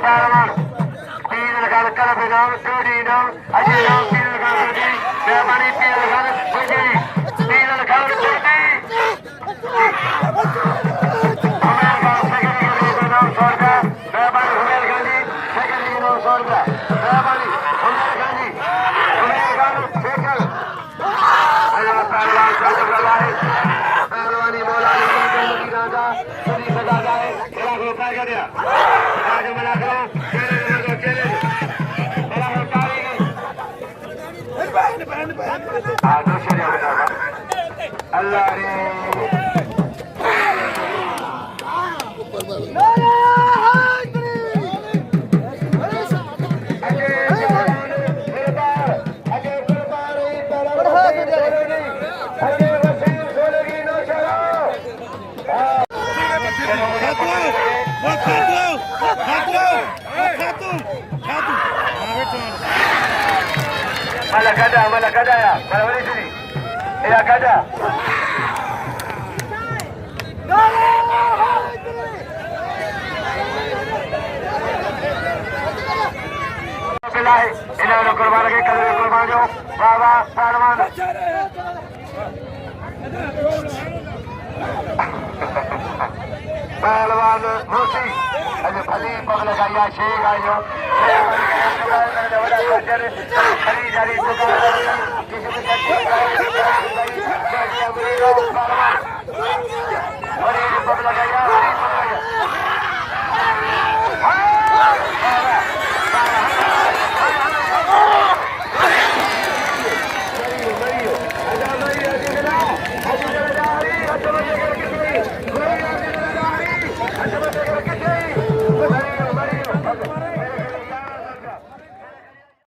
पहलवान तीन लगाल कल बेगाम जोड़ी नाम अजय नाम तीन लगाल जोड़ी मेहरबानी तीन लगाल जोड़ी तीन लगाल जोड़ी हमें गांव सेकंड के नाम 100 रुपया मेहरबानी हुमेर गांधी सेकंड के नाम 100 रुपया मेहरबानी हुमेर गांधी हुमेर गांधी सेकंड अल्लाह पहलवान का लाए पहलवानी मौलाना की राजा सुनी सदा जाए बड़ा होता है क्या आज मना करो अल्लाह रे malah kada ya malah balik sini ya kada बिलाए इन्होंने कुर्बान के कल कुर्बान जो बाबा पहलवान पहलवान मुसी अरे भली पग लगाया शेख आयो खरी जारी पग लगाया